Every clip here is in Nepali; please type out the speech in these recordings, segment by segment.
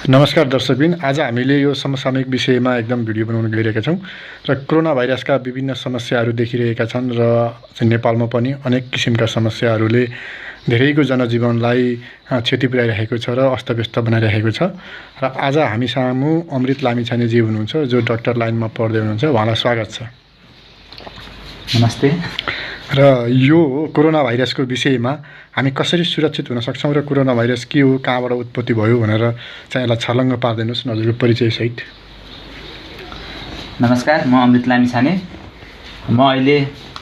नमस्कार दर्शकबिन, आज हामीले यो समसामयिक विषयमा एकदम भिडियो बनाउन गइरहेका छौँ र कोरोना भाइरसका विभिन्न समस्याहरू देखिरहेका छन् र नेपालमा पनि अनेक किसिमका समस्याहरूले धेरैको जनजीवनलाई क्षति पुर्याइरहेको छ र अस्तव्यस्त बनाइरहेको छ। र आज हामी सामु अमृत लामिछानेजी हुनुहुन्छ, जो डक्टर लाइनमा पढ्दै हुनुहुन्छ। उहाँलाई स्वागत छ। नमस्ते। र यो कोरोना भाइरसको विषयमा हामी कसरी सुरक्षित हुन सक्छौँ र कोरोना भाइरस के हो, कहाँबाट उत्पत्ति भयो भनेर चाहिँ यसलाई छलङ्ग पार्दिनुहोस् न हजुरको परिचयसहित। नमस्कार, म अमृत लामिछाने। म अहिले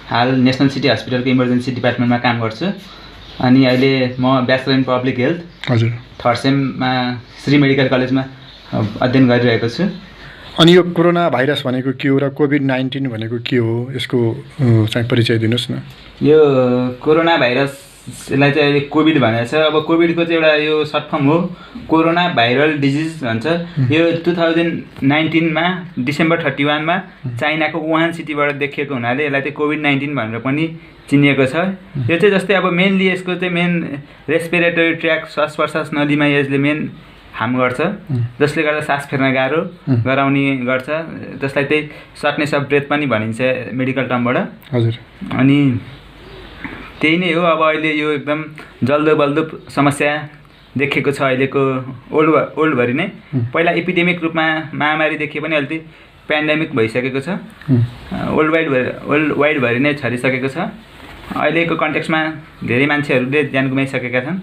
हाल नेसनल सिटी हस्पिटलको इमर्जेन्सी डिपार्टमेन्टमा काम गर्छु। अनि अहिले म ब्याचलर इन पब्लिक हेल्थ हजुर थर्ड सेममा श्री मेडिकल कलेजमा अध्ययन गरिरहेको छु। अनि यो कोरोना भाइरस भनेको के हो र कोभिड-19 भनेको के हो, यसको चाहिँ परिचय दिनुहोस् न। यो कोरोना भाइरसलाई चाहिँ अहिले कोभिड भनेको छ। अब कोभिडको चाहिँ एउटा यो सर्ट फर्म हो, कोरोना भाइरल डिजिज भन्छ। यो 2019मा डिसेम्बर 31मा चाइनाको वुहान सिटीबाट देखिएको हुनाले यसलाई चाहिँ कोभिड-19 भनेर पनि चिनिएको छ। यो चाहिँ जस्तै अब मेनली यसको चाहिँ मेन रेस्पिरेटरी ट्र्याक, श्वास प्रश्वास नलीमा यसले मेन हार्म गर्छ, जसले गर्दा सास फेर्न गाह्रो गराउने गर्छ, जसलाई चाहिँ सर्टनेस अफ ब्रेथ पनि भनिन्छ मेडिकल टर्मबाट। हजुर। अनि त्यही नै हो। अब अहिले यो एकदम जल्दो बल्दो समस्या देखेको छ अहिलेको वर्ल्डभरि नै। पहिला एपिडेमिक रूपमा महामारी देखिए पनि अहिले पेन्डेमिक भइसकेको छ, वर्ल्ड वाइडभरि नै छरिसकेको छ। अहिलेको कन्टेक्स्टमा धेरै मान्छेहरूले ज्यान गुमाइसकेका छन्।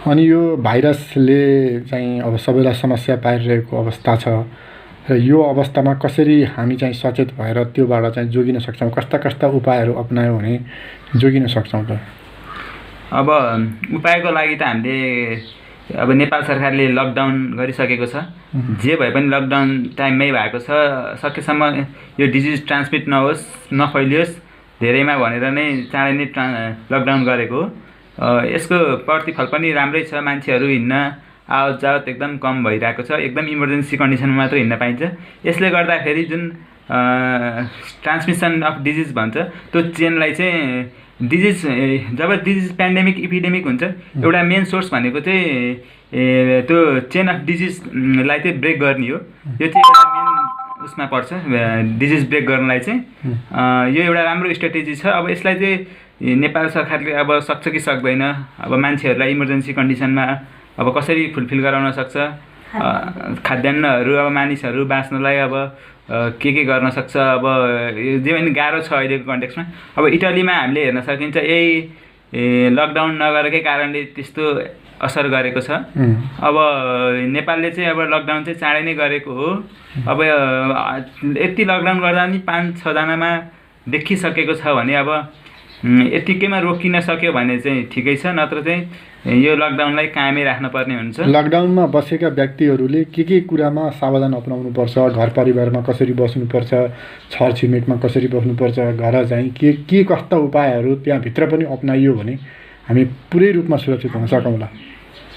अनि यो भाइरसले चाहिँ अब सबैलाई समस्या पारिरहेको अवस्था छ र यो अवस्थामा कसरी हामी चाहिँ सचेत भएर त्योबाट चाहिँ जोगिन सक्छौँ, कस्ता कस्ता उपायहरू अपनायौँ भने जोगिन सक्छौँ त? अब उपायको लागि त हामीले अब नेपाल सरकारले लकडाउन गरिसकेको छ। जे भए पनि लकडाउन टाइममै भएको छ। सकेसम्म यो डिजिज ट्रान्समिट नहोस्, नफैलियोस् धेरैमा भनेर नै चाँडै नै लकडाउन गरेको हो। यसको प्रतिफल पनि राम्रै छ। मान्छेहरू हिँड्न आवत जावत एकदम कम भइरहेको छ। एकदम इमर्जेन्सी कन्डिसनमा मात्र हिँड्न पाइन्छ। यसले गर्दाखेरि जुन ट्रान्समिसन अफ डिजिज भन्छ त्यो चेनलाई चाहिँ जब डिजिज पेन्डेमिक इपिडेमिक हुन्छ, एउटा मेन सोर्स भनेको चाहिँ त्यो चेन अफ डिजिजलाई चाहिँ ब्रेक गर्ने हो। यो चाहिँ एउटा मेन उसमा पर्छ, डिजिज ब्रेक गर्नलाई चाहिँ यो एउटा राम्रो स्ट्राटेजी छ। अब यसलाई चाहिँ नेपाल सरकारले अब सक्छ कि सक्दैन, अब मान्छेहरूलाई इमर्जेन्सी कन्डिसनमा अब कसरी फुलफिल गराउन सक्छ, खाद्यान्नहरू अब मानिसहरू बाँच्नलाई अब के गर्न सक्छ। अब जे पनि गाह्रो छ अहिलेको कन्टेक्स्टमा। अब इटलीमा हामीले हेर्न सकिन्छ यही लकडाउन नगरेकै कारणले त्यस्तो असर गरेको छ। अब नेपालले चाहिँ अब लकडाउन चाहिँ चाँडै नै गरेको हो। अब यति लकडाउन गर्दा पनि 5-6 जनामा देखिसकेको छ भने अब यतिकैमा रोकिन सक्यो भने चाहिँ ठिकै छ, नत्र चाहिँ यो लकडाउनलाई कायमै राख्नुपर्ने हुन्छ। लकडाउनमा बसेका व्यक्तिहरूले के कुरामा सावधान अपनाउनुपर्छ, घर परिवारमा कसरी बस्नुपर्छ, छरछिमेकमा कसरी बस्नुपर्छ, घर चाहिँ के कस्ता उपायहरू त्यहाँभित्र पनि अपनाइयो भने हामी पुरै रूपमा सुरक्षित हुन सकौँला?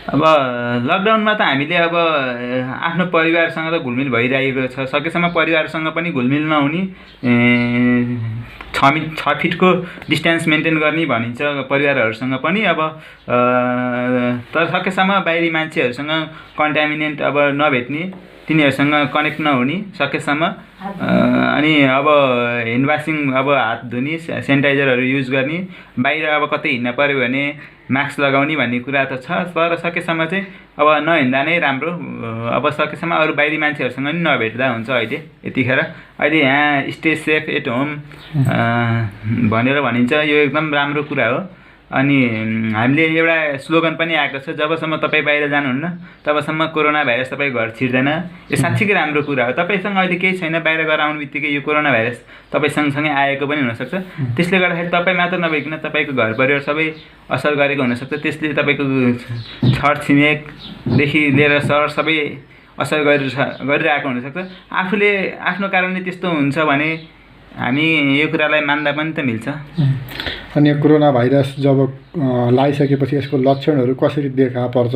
अब लकडाउनमा त हामीले अब आफ्नो परिवारसँग त घुलमिल भइरहेको छ। सकेसम्म परिवारसँग पनि घुलमिल नहुने, 6 फिटको डिस्टेन्स मेन्टेन गर्ने भनिन्छ परिवारहरूसँग पनि। अब तर सकेसम्म बाहिरी मान्छेहरूसँग कन्टामिनेन्ट अब नभेट्ने, तिनीहरूसँग कनेक्ट नहुने सकेसम्म। अनि अब ह्यान्ड वासिङ, अब हात धुने, सेनिटाइजरहरू युज गर्ने, बाहिर अब कतै हिँड्न पऱ्यो भने मास्क लगाउने भन्ने कुरा त छ। तर सकेसम्म चाहिँ अब नहिँड्दा नै राम्रो। अब सकेसम्म अरू बाहिरी मान्छेहरूसँग पनि नभेट्दा हुन्छ। अहिले यतिखेर अहिले यहाँ स्टे सेफ एट होम भनेर भनिन्छ, यो एकदम राम्रो कुरा हो। अनि हामीले एउटा स्लोगन पनि आएको छ, जबसम्म तपाईँ बाहिर जानुहुन्न तबसम्म कोरोना भाइरस तपाईँ घर छिर्दैन। यो साँच्चीकै राम्रो कुरा हो। तपाईँसँग अहिले केही छैन, बाहिर गएर आउनु बित्तिकै यो कोरोना भाइरस तपाईँ सँगसँगै आएको पनि हुनसक्छ। त्यसले गर्दाखेरि तपाईँ मात्र नभइकन तपाईँको घर परिवार सबै असर गरेको हुनसक्छ। त्यसले तपाईँको छरछिमेकदेखि लिएर सहर सबै असर गरिरहेको हुनसक्छ। आफूले आफ्नो कारणले त्यस्तो हुन्छ भने हामी यो कुरालाई मान्दा पनि त मिल्छ। अनि कोरोना भाइरस जब लगाइसकेपछि यसको लक्षणहरू कसरी देखा पर्छ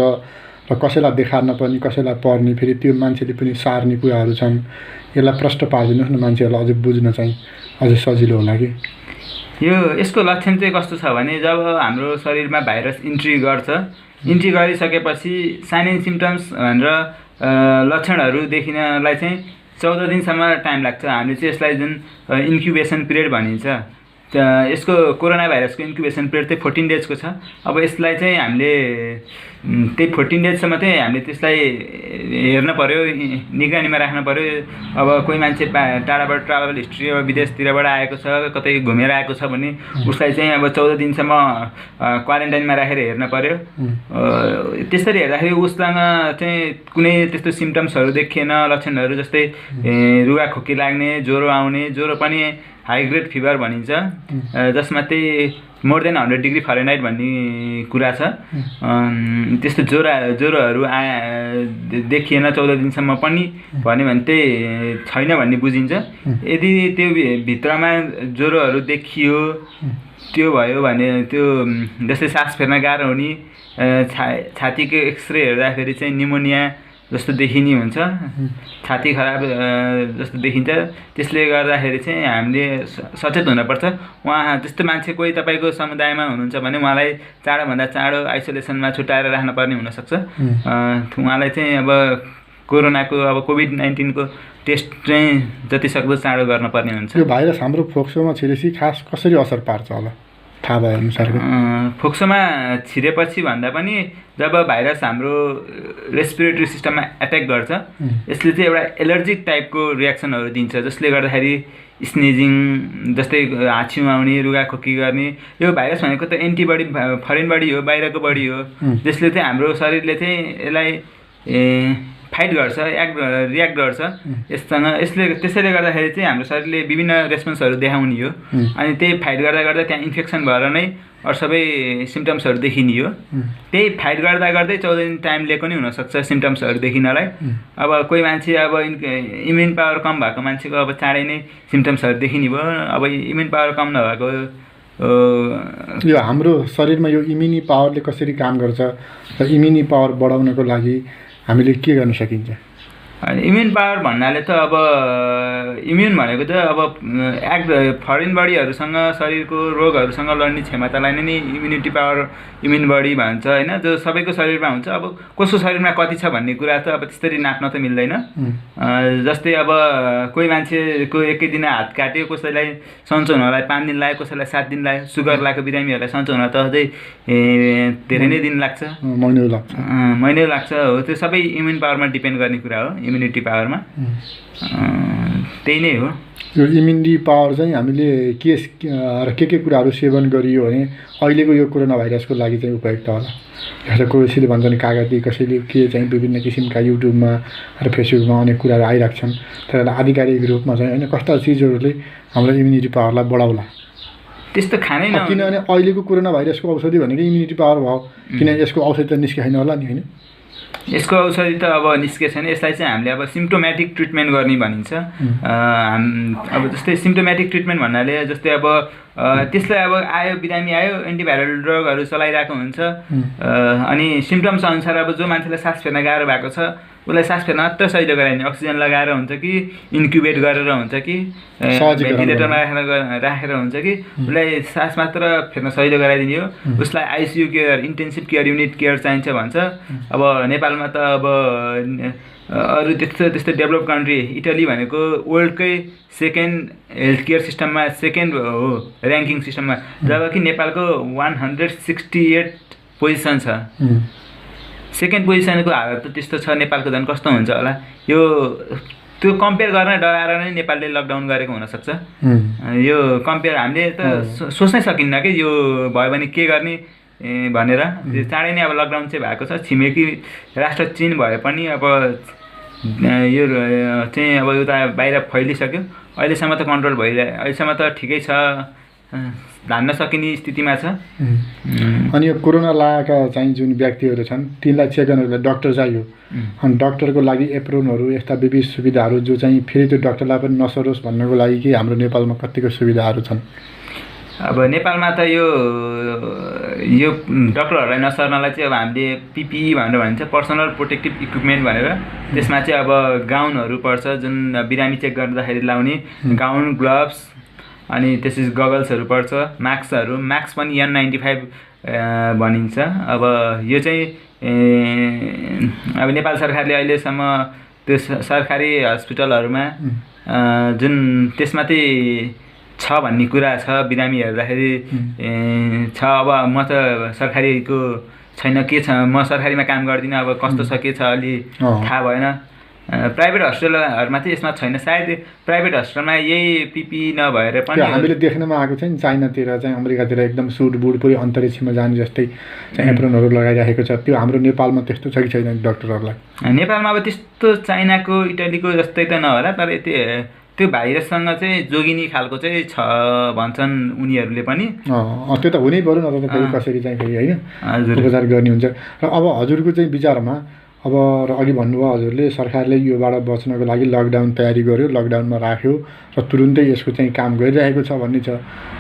र कसैलाई देखा नपर्ने, कसैलाई पर्ने, फेरि त्यो मान्छेले पनि सार्ने कुराहरू छन्, यसलाई प्रष्ट पारिदिनुहोस् न, मान्छेहरूलाई अझै बुझ्न चाहिँ अझै सजिलो होला कि। यसको लक्षण चाहिँ कस्तो छ भने जब हाम्रो शरीरमा भाइरस इन्ट्री गर्छ इन्ट्री गरिसकेपछि साइन एन्ड सिम्टम्स भनेर लक्षणहरू देखिनलाई चाहिँ 14 दिनसम्म टाइम लाग्छ। हामीले चाहिँ यसलाई जुन इन्क्युबेसन पिरियड भनिन्छ, यसको कोरोना भाइरसको इन्क्युबेसन पिरियड चाहिँ 14 डेजको छ। अब यसलाई चाहिँ हामीले त्यही 14 डेजसम्म चाहिँ हामीले त्यसलाई हेर्न पर्यो, निगरानीमा राख्न पर्यो। अब कोही मान्छे टाढाबाट ट्राभल हिस्ट्री अब विदेशतिरबाट आएको छ, कतै घुमेर आएको छ भने उसलाई चाहिँ अब 14 दिनसम्म क्वारेन्टाइनमा राखेर हेर्न पर्यो। त्यसरी हेर्दाखेरि उसँग चाहिँ कुनै त्यस्तो सिम्टम्सहरू देखिएन, लक्षणहरू जस्तै रुगाखोकी लाग्ने, ज्वरो आउने, ज्वरो पनि हाई ग्रेड फिभर भनिन्छ, जसमा चाहिँ मोर देन 100 डिग्री फरेनहाइट भन्ने कुरा छ। त्यस्तो ज्वरोहरू देखिएन 14 दिनसम्म पनि भन्यो भने चाहिँ छैन भन्ने बुझिन्छ। यदि त्यो भित्रमा ज्वरोहरू देखियो, त्यो भयो भने त्यो जस्तै सास फेर्न गाह्रो हुने, छातीको एक्सरे हेर्दाखेरि चाहिँ निमोनिया जस्तो देखिने हुन्छ, छाती खराब जस्तो देखिन्छ। त्यसले गर्दाखेरि चाहिँ हामीले सचेत हुनुपर्छ। उहाँ त्यस्तो मान्छे कोही तपाईँको समुदायमा हुनुहुन्छ भने उहाँलाई चाँडोभन्दा चाँडो आइसोलेसनमा छुट्याएर राख्नुपर्ने हुनसक्छ। उहाँलाई चाहिँ अब कोरोनाको अब कोभिड-19 को टेस्ट चाहिँ जतिसक्दो चाँडो गर्नुपर्ने हुन्छ। यो भाइरस हाम्रो फोक्सोमा छिरेपछि खास कसरी असर पार्छ होला थाहा भए अनुसारको? फोक्सोमा छिरेपछि भन्दा पनि जब भाइरस हाम्रो रेस्पिरेटरी सिस्टममा एट्याक गर्छ, यसले चाहिँ एउटा एलर्जिक टाइपको रियाक्सनहरू दिन्छ, जसले गर्दाखेरि स्नेजिङ जस्तै हाछिउँ आउने, रुगाखोकी गर्ने। यो भाइरस भनेको त एन्टिबडी, फरेन बडी हो, बाहिरको बडी हो, जसले चाहिँ हाम्रो शरीरले चाहिँ यसलाई फाइट गर्छ, रियाक्ट गर्छ यससँग। त्यसैले गर्दाखेरि चाहिँ हाम्रो शरीरले विभिन्न रेस्पोन्सहरू देखाउने हो। अनि त्यही फाइट गर्दा गर्दा त्यहाँ इन्फेक्सन भएर नै अरू सबै सिम्टम्सहरू देखिने हो। त्यही फाइट गर्दा गर्दै 14 दिन टाइम लिएको नि हुनसक्छ सिम्टम्सहरू देखिनलाई। अब कोही मान्छे अब इम्युन पावर कम भएको मान्छेको अब चाँडै नै सिम्टम्सहरू देखिने भयो। अब इम्युन पावर कम नभएको यो हाम्रो शरीरमा यो इम्युनी पावरले कसरी काम गर्छ र इम्युनी पावर बढाउनको लागि हामीले के गर्न सकिन्छ? इम्युन पावर भन्नाले त अब इम्युन भनेको त अब फरेन बडीहरूसँग, शरीरको रोगहरूसँग लड्ने क्षमतालाई नै इम्युनिटी पावर, इम्युन बडी भन्छ होइन, जो सबैको शरीरमा हुन्छ। अब कसको शरीरमा कति छ भन्ने कुरा त अब त्यसरी नाप्न त मिल्दैन। जस्तै अब कोही मान्छेको एकै दिन हात काट्यो, कसैलाई सन्चो हुनलाई 5 दिन लाग्यो, कसैलाई 7 दिन लाग्यो। सुगर लागेको बिरामीहरूलाई सन्चो हुन त अझै धेरै नै दिन लाग्छ, महिनै लाग्छ। हो, त्यो सबै इम्युन पावरमा डिपेन्ड गर्ने कुरा हो, इम्युनिटी पावरमा। त्यही नै हो। यो इम्युनिटी पावर चाहिँ हामीले के कुराहरू सेवन गरियो भने अहिलेको यो कोरोना भाइरसको लागि चाहिँ उपयुक्त होला? जस्तो कसैले भन्छ नि कागती, कसैले के चाहिँ विभिन्न किसिमका युट्युबमा र फेसबुकमा अनेक कुराहरू आइरहेको छन्। तर आधिकारिक रूपमा चाहिँ होइन कस्ता चिजहरूले हाम्रो इम्युनिटी पावरलाई बढाउला? त्यस्तो खानै न, किनभने अहिलेको कोरोना भाइरसको औषधि भनेको इम्युनिटी पावर भयो, किनभने यसको औषधि त निस्केन होला नि होइन? यसको औषधि त अब निस्केको छैन। यसलाई चाहिँ हामीले अब सिम्प्टोमेटिक ट्रिटमेन्ट गर्ने भनिन्छ। अब जस्तै सिम्प्टोमेटिक ट्रिटमेन्ट भन्नाले जस्तै अब त्यसलाई अब आयो, बिरामी आयो, एन्टिभाइरल ड्रगहरू चलाइरहेको हुन्छ। अनि सिम्टम्स अनुसार अब जो मान्छेलाई सास फेर्न गाह्रो भएको छ उसलाई सास फेर्न मात्र सजिलो गराइदिने, अक्सिजन लगाएर हुन्छ कि इन्क्युबेट गरेर हुन्छ कि भेन्टिलेटरमा राखेर हुन्छ कि उसलाई सास मात्र फेर्न सजिलो गराइदिने हो। उसलाई ICU care, intensive care unit care चाहिन्छ भन्छ। अब नेपालमा त अब अरू त्यस्तो डेभलप कन्ट्री इटली भनेको वर्ल्डकै सेकेन्ड हेल्थ केयर सिस्टममा सेकेन्ड हो ऱ्याङ्किङ सिस्टममा, जबकि नेपालको 168 पोजिसन छ। सेकेन्ड पोजिसनको हालत त त्यस्तो छ, नेपालको झन् कस्तो हुन्छ होला। यो त्यो कम्पेयर गर्न डराएर नै नेपालले लकडाउन गरेको हुनसक्छ। यो कम्पेयर हामीले त सोच्नै सकिन्न कि यो भयो भने के गर्ने भनेर। चाँडै नै अब लकडाउन चाहिँ भएको छ। छिमेकी राष्ट्र चीन भए पनि अब यो चाहिँ अब उता बाहिर फैलिसक्यो। अहिलेसम्म त कन्ट्रोल भइरहेको, अहिलेसम्म त ठिकै छ, धान्न सकिने स्थितिमा छ। अनि यो कोरोना लागेका चाहिँ जुन व्यक्तिहरू छन् तिनलाई चेक गर्नको लागि डक्टर चाहियो। अनि डक्टरको लागि एप्रोनहरू, यस्ता विविध सुविधाहरू जो चाहिँ फेरि त्यो डक्टरलाई पनि नसरोस् भन्नको लागि कि हाम्रो नेपालमा कतिको सुविधाहरू छन्? अब नेपालमा त यो डक्टरहरूलाई नसर्नलाई चाहिँ अब हामीले पिपिई भनेर भनिन्छ, पर्सनल प्रोटेक्टिभ इक्विपमेन्ट भनेर। त्यसमा चाहिँ अब गाउनहरू पर्छ, जुन बिरामी चेक गर्दाखेरि लाउने गाउन, ग्लोभ्स, अनि त्यसपछि गगल्सहरू पर्छ, मास्क पनि N95 भनिन्छ। अब यो चाहिँ अब नेपाल सरकारले अहिलेसम्म त्यो सरकारी हस्पिटलहरूमा जुन त्यसमा चाहिँ छ भन्ने कुरा छ, बिरामी हेर्दाखेरि छ। अब म त सरकारीको छैन, के छ, म सरकारीमा काम गर्दिनँ, अब कस्तो छ के छ अलि थाहा भएन। प्राइभेट हस्पिटलहरूमा चाहिँ यसमा छैन, सायद प्राइभेट हस्पिटलमा यही पिपी नभएर पनि हामीले देख्नमा आएको छ नि, चाइनातिर चाहिँ अमेरिकातिर एकदम सुट बुट पुरै अन्तरिक्षमा जाने जस्तै चाहिँ एप्रोनहरू लगाइराखेको छ। त्यो हाम्रो नेपालमा त्यस्तो छ कि छैन डाक्टरहरूलाई? नेपालमा अब त्यस्तो चाइनाको इटालीको जस्तै त नहोला, तर त्यो भाइरससँग चाहिँ जोगिने खालको चाहिँ छ भन्छन् उनीहरूले पनि। त्यो त हुनै पर्यो न त, फेरि कसरी चाहिँ फेरि होइन उपचार गर्ने हुन्छ। र अब हजुरको चाहिँ विचारमा अब अघि भन्नुभयो हजुरले सरकारले योबाट बच्नको लागि लकडाउन तयारी गर्यो, लकडाउनमा राख्यो र तुरुन्तै यसको चाहिँ काम गरिरहेको छ भन्ने छ।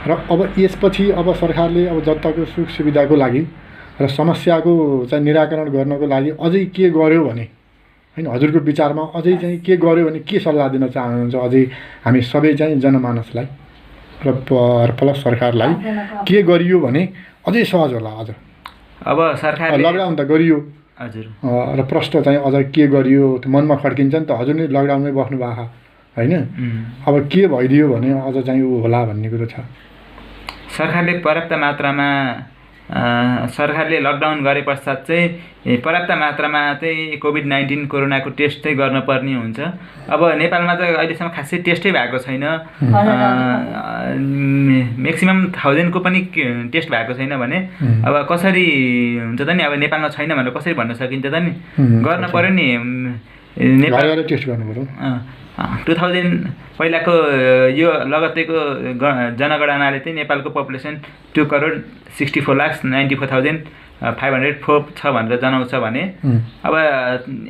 र अब यसपछि अब सरकारले अब जनताको सुख सुविधाको लागि र समस्याको चाहिँ निराकरण गर्नको लागि अझै के गर्यो भने होइन, हजुरको विचारमा अझै चाहिँ के गर्यो भने के सल्लाह दिन चाहनुहुन्छ अझै हामी सबै चाहिँ जनमानसलाई र प्लस सरकारलाई के गरियो भने अझै सहज होला? अझ अब सरकारले लकडाउन त गरियो हजुर, र प्रश्न चाहिँ अझ के गरियो त्यो मनमा खड्किन्छ नि त। हजुर नै लकडाउनमै बस्नु भएको होइन, अब के भइदियो भने अझ चाहिँ ऊ होला भन्ने कुरो छ। सरकारले पर्याप्त मात्रामा सरकारले लकडाउन गरे पश्चात चाहिँ पर्याप्त मात्रामा चाहिँ कोभिड-19 कोरोनाको टेस्ट चाहिँ गर्नुपर्ने हुन्छ। अब नेपालमा त अहिलेसम्म खासै टेस्टै भएको छैन, म्याक्सिमम् 1000 को पनि टेस्ट भएको छैन भने अब कसरी हुन्छ त नि? अब नेपालमा छैन भनेर कसरी भन्न सकिन्छ त नि? गर्न पर्यो नि, नेपालले टेस्ट गर्नु पर्यो। 2000 पहिलाको यो लगत्तैको जनगणनाले चाहिँ नेपालको पपुलेसन 2,64,94,504 छ भनेर जनाउँछ भने अब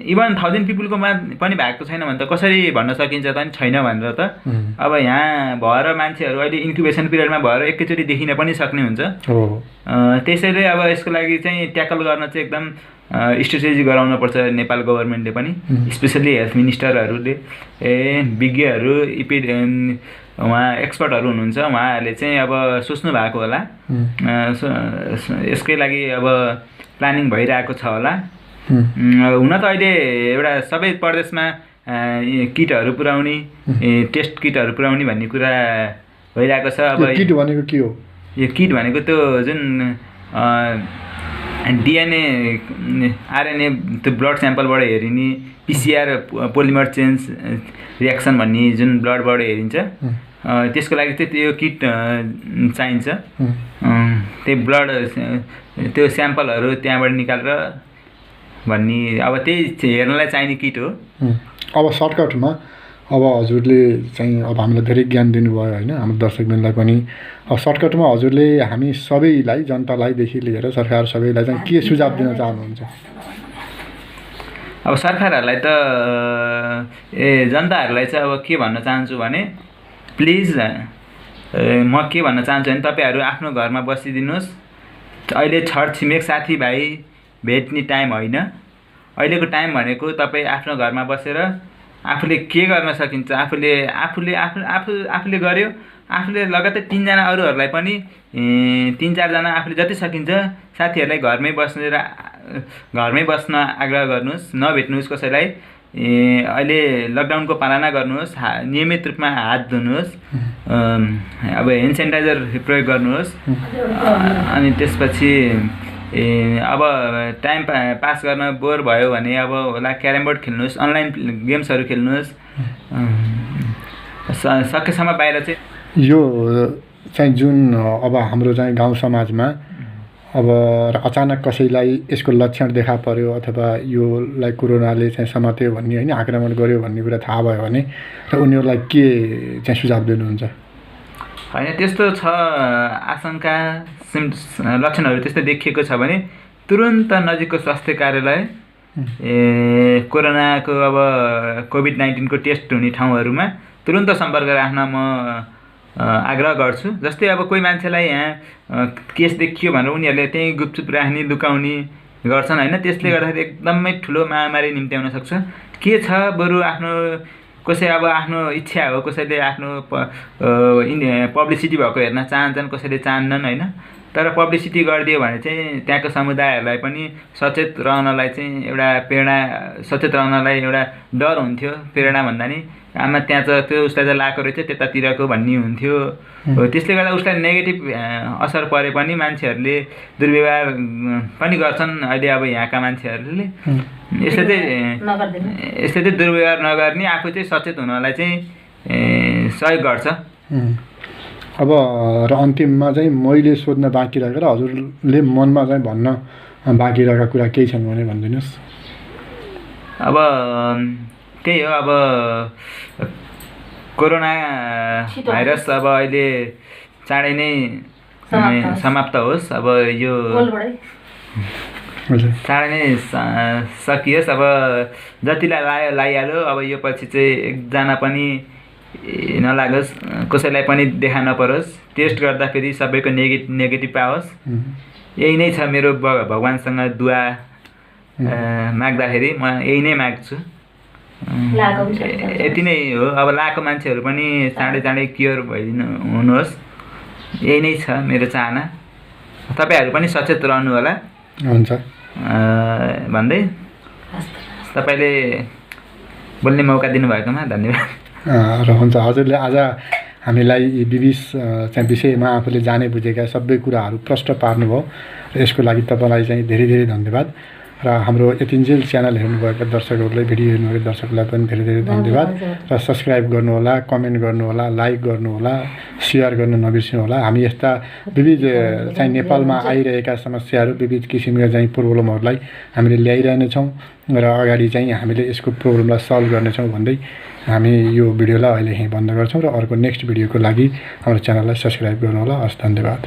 इभन 1000 पिपुलकोमा पनि भएको छैन भने त कसरी भन्न सकिन्छ त नि छैन भनेर त? अब यहाँ भएर मान्छेहरू अहिले इन्क्युबेसन पिरियडमा भएर एकैचोटि देखिन पनि सक्ने हुन्छ। त्यसैले अब यसको लागि चाहिँ ट्याकल गर्न चाहिँ एकदम स्ट्रेटेजी गराउनुपर्छ नेपाल गभर्मेन्टले पनि, स्पेसली हेल्थ मिनिस्टरहरूले, विज्ञहरू, उहाँ एक्सपर्टहरू हुनुहुन्छ, उहाँहरूले चाहिँ अब सोच्नु भएको होला। यसकै लागि अब प्लानिङ भइरहेको छ होला। हुन त अहिले एउटा सबै प्रदेशमा किटहरू पुर्याउने, टेस्ट किटहरू पुर्याउने भन्ने कुरा भइरहेको छ। अब किट भनेको के हो? यो किट भनेको त्यो जुन डिएनए आरएनए त्यो ब्लड स्याम्पलबाट हेरिने, पिसिआर पोलिमर चेन्ज रियाक्सन भन्ने जुन ब्लडबाट हेरिन्छ, त्यसको लागि चाहिँ त्यो किट चाहिन्छ। त्यही ब्लड त्यो स्याम्पलहरू त्यहाँबाट निकालेर भन्ने, अब त्यही हेर्नलाई चाहिने किट हो। अब सर्टकटमा अब हजुरले चाहिँ अब हामीलाई धेरै ज्ञान दिनुभयो होइन, हाम्रो दर्शकबिनलाई पनि। अब सर्टकटमा हजुरले हामी सबैलाई, जनतालाईदेखि लिएर सरकार सबैलाई चाहिँ के सुझाव दिन चाहनुहुन्छ? अब सरकारहरूलाई त जनताहरूलाई चाहिँ अब के भन्न चाहन्छु भने, प्लिज म के भन्न चाहन्छु भने तपाईँहरू आफ्नो घरमा बसिदिनुहोस्। अहिले छरछिमेक साथीभाइ भेट्ने टाइम होइन, अहिलेको टाइम भनेको तपाईँ आफ्नो घरमा बसेर आफूले के गर्न सकिन्छ आफूले गर्यो, आफूले लगातार 3 जना अरूहरूलाई पनि 3-4 जना आफूले जति सकिन्छ साथीहरूलाई घरमै बस्न आग्रह गर्नुहोस्, नभेट्नुहोस् कसैलाई। अहिले लकडाउनको पालना गर्नुहोस्, नियमित रूपमा हात धुनुहोस्, अब ह्यान्ड सेनिटाइजर प्रयोग गर्नुहोस्। अनि त्यसपछि अब टाइम पास गर्न बोर भयो भने अब होला क्यारम बोर्ड खेल्नुहोस्, अनलाइन गेम्सहरू खेल्नुहोस्। सकेसम्म बाहिर चाहिँ यो चाहिँ जुन अब हाम्रो चाहिँ गाउँ समाजमा अब अचानक कसैलाई यसको लक्षण देखा पर्यो अथवा योलाई कोरोनाले चाहिँ समात्यो भन्ने होइन, आक्रमण गर्यो भन्ने कुरा थाहा भयो भने र उनीहरूलाई के चाहिँ सुझाव दिनुहुन्छ? होइन, त्यस्तो छ आशंका, लक्षणहरू त्यस्तो देखिएको छ भने तुरुन्त नजिकको स्वास्थ्य कार्यालय, कोरोनाको अब कोभिड-19 को टेस्ट हुने ठाउँहरूमा तुरुन्त सम्पर्क राख्न म आग्रह गर्छु। जस्तै अब कोही मान्छेलाई यहाँ केस देखियो भनेर उनीहरूले त्यही गुपचुप राख्ने, लुकाउने गर्छन् होइन, त्यसले गर्दाखेरि एकदमै ठुलो महामारी निम्त्याउन सक्छ। के छ, बरु आफ्नो कसै अब आफ्नो इच्छा हो, कसैले आफ्नो पब्लिसिटी भएको हेर्न चाहन्छन्, कसैले चाहन्नन् होइन। तर पब्लिसिटी गरिदियो भने चाहिँ त्यहाँको समुदायहरूलाई पनि सचेत रहनलाई चाहिँ एउटा प्रेरणा, सचेत रहनलाई एउटा डर हुन्थ्यो। प्रेरणा भन्दा नि आमा त्यहाँ त त्यो उसलाई त लाएको रहेछ त्यतातिरको भन्ने हुन्थ्यो। त्यसले गर्दा उसलाई नेगेटिभ असर परे पनि मान्छेहरूले दुर्व्यवहार पनि गर्छन् अहिले अब यहाँका मान्छेहरूले। यसले चाहिँ दुर्व्यवहार नगर्ने, आफू चाहिँ सचेत हुनलाई चाहिँ सहयोग गर्छ। अब र अन्तिममा चाहिँ मैले सोध्न बाँकी रहेको र हजुरले मनमा चाहिँ भन्न बाँकी रहेका कुरा केही छन् भने भनिदिनुहोस्। अब त्यही हो, अब कोरोना भाइरस अब अहिले चाँडै नै समाप्त होस्। अब यो चाँडै नै सकियोस्। अब जतिलाई लागिहाल्यो, अब यो पछि चाहिँ एकजना पनि नलागोस्, कसैलाई पनि देखा नपरोस्। टेस्ट गर्दाखेरि सबैको नेगेटिभ आओस्। यही नै छ मेरो भगवान्सँग दुआ माग्दाखेरि। म यही नै माग्छु। यति नै हो। अब लाएको मान्छेहरू पनि चाँडै क्योर हुनुहोस्, यही नै छ मेरो चाहना। तपाईँहरू पनि सचेत रहनु होला। हुन्छ भन्दै तपाईँले बोल्ने मौका दिनुभएकोमा धन्यवाद। र हुन्छ, हजुरले आज हामीलाई विविध चाहिँ विषयमा आफूले जाने बुझेका सबै कुराहरू प्रष्ट पार्नुभयो र यसको लागि तपाईँलाई चाहिँ धेरै धेरै धन्यवाद। र हाम्रो यतिन्जेल च्यानल हेर्नुभएका दर्शकहरूलाई, भिडियो हेर्नुभएका दर्शकहरूलाई पनि धेरै धेरै धन्यवाद। र सब्सक्राइब गर्नुहोला, कमेन्ट गर्नुहोला, लाइक गर्नुहोला, सेयर गर्न नबिर्सिनुहोला। हामी यस्ता विविध चाहिँ नेपालमा आइरहेका समस्याहरू, विविध किसिमका चाहिँ प्रब्लमहरूलाई हामीले ल्याइरहनेछौँ र अगाडि चाहिँ हामीले यसको प्रब्लमलाई सल्भ गर्नेछौँ भन्दै हामी यो भिडियोलाई अहिले यहीँ बन्द गर्छौँ र अर्को नेक्स्ट भिडियोको लागि हाम्रो च्यानललाई सब्सक्राइब गर्नुहोला। हस्, धन्यवाद।